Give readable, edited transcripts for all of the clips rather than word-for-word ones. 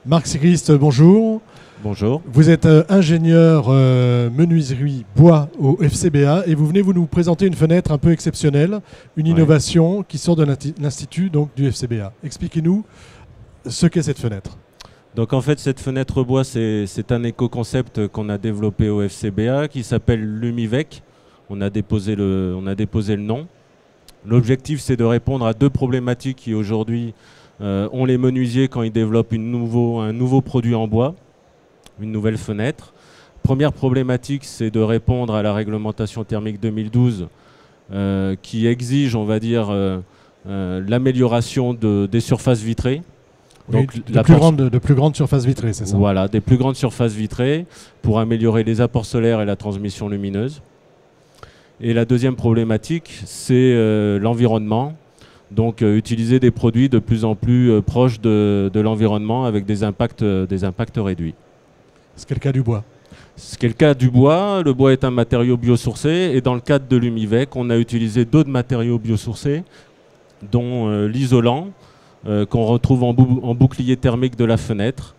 Marc Sigrist, bonjour. Bonjour. Vous êtes ingénieur menuiserie bois au FCBA et vous venez nous présenter une fenêtre un peu exceptionnelle, une innovation qui sort de l'institut donc du FCBA. Expliquez-nous ce qu'est cette fenêtre. Donc en fait cette fenêtre bois c'est un éco-concept qu'on a développé au FCBA qui s'appelle Lumivec. On a déposé le nom. L'objectif c'est de répondre à deux problématiques qui aujourd'hui ont les menuisiers quand ils développent un nouveau produit en bois. Une nouvelle fenêtre. Première problématique, c'est de répondre à la réglementation thermique 2012 qui exige, on va dire, l'amélioration des surfaces vitrées. Donc oui, de plus grandes surfaces vitrées, c'est ça? Voilà, des plus grandes surfaces vitrées pour améliorer les apports solaires et la transmission lumineuse. Et la deuxième problématique, c'est l'environnement. Donc utiliser des produits de plus en plus proches de l'environnement avec des impacts réduits. C'est le cas du bois. C'est le cas du bois. Le bois est un matériau biosourcé et dans le cadre de Lumivec, on a utilisé d'autres matériaux biosourcés, dont l'isolant qu'on retrouve en bouclier thermique de la fenêtre,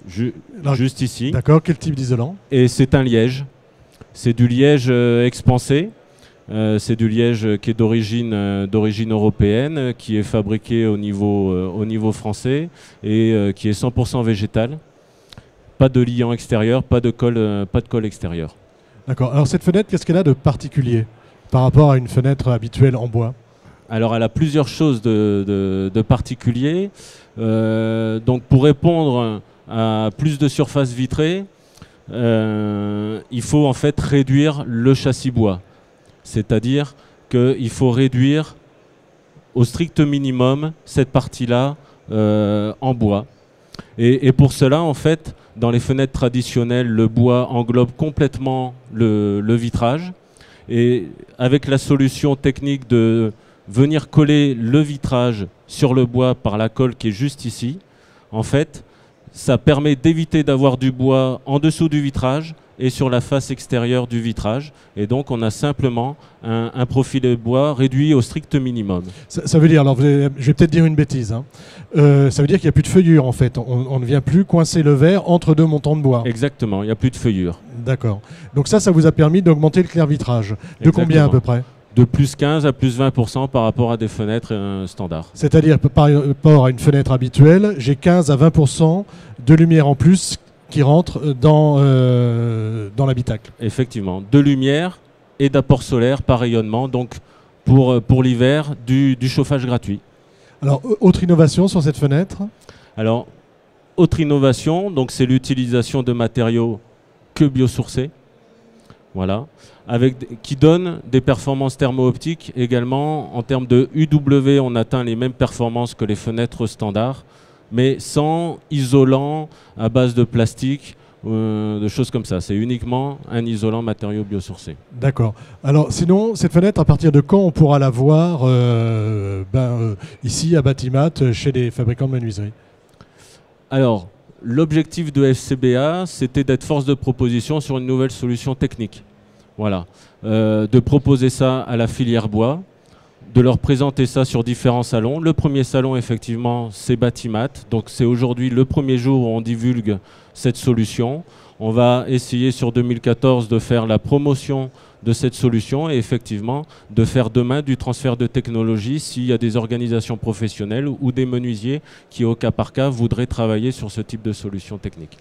juste ici. D'accord, quel type d'isolant? Et c'est un liège. C'est du liège expansé. C'est du liège qui est d'origine européenne, qui est fabriqué au niveau français et qui est 100% végétal. Pas de liant extérieur, pas de colle extérieure. D'accord. Alors cette fenêtre, qu'est-ce qu'elle a de particulier par rapport à une fenêtre habituelle en bois? Alors elle a plusieurs choses de particulier. Donc pour répondre à plus de surface vitrée, il faut en fait réduire le châssis bois. C'est-à-dire qu'il faut réduire au strict minimum cette partie-là en bois. Et pour cela, en fait, dans les fenêtres traditionnelles, le bois englobe complètement le vitrage. Et avec la solution technique de venir coller le vitrage sur le bois par la colle qui est juste ici, en fait, ça permet d'éviter d'avoir du bois en dessous du vitrage et sur la face extérieure du vitrage. Et donc, on a simplement un profil de bois réduit au strict minimum. Ça veut dire, alors je vais peut-être dire une bêtise, hein. Ça veut dire qu'il n'y a plus de feuillure en fait. On ne vient plus coincer le verre entre deux montants de bois. Exactement, il n'y a plus de feuillure. D'accord. Donc ça vous a permis d'augmenter le clair vitrage. De Exactement. Combien à peu près? De plus 15 à plus 20% par rapport à des fenêtres standards. C'est-à-dire par rapport à une fenêtre habituelle, j'ai 15 à 20% de lumière en plus qui rentre dans l'habitacle. Effectivement, de lumière et d'apport solaire par rayonnement, donc pour l'hiver, du chauffage gratuit. Alors, autre innovation sur cette fenêtre? Alors, autre innovation, donc c'est l'utilisation de matériaux que biosourcés, voilà, qui donne des performances thermo-optiques également. En termes de UW, on atteint les mêmes performances que les fenêtres standards, mais sans isolant à base de plastique, de choses comme ça. C'est uniquement un isolant matériau biosourcé. D'accord. Alors sinon, cette fenêtre, à partir de quand on pourra la voir ici à Batimat, chez les fabricants de menuiserie? Alors, l'objectif de FCBA, c'était d'être force de proposition sur une nouvelle solution technique. Voilà. De proposer ça à la filière bois, de leur présenter ça sur différents salons. Le premier salon, effectivement, c'est Batimat. Donc c'est aujourd'hui le premier jour où on divulgue cette solution. On va essayer sur 2014 de faire la promotion de cette solution et effectivement de faire demain du transfert de technologie s'il y a des organisations professionnelles ou des menuisiers qui, au cas par cas, voudraient travailler sur ce type de solution technique.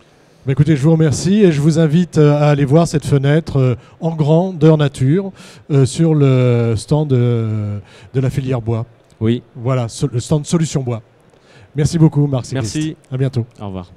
Écoutez, je vous remercie et je vous invite à aller voir cette fenêtre en grandeur nature sur le stand de la filière bois. Oui. Voilà, le stand Solution Bois. Merci beaucoup, Marc Sigrist. Merci. À bientôt. Au revoir.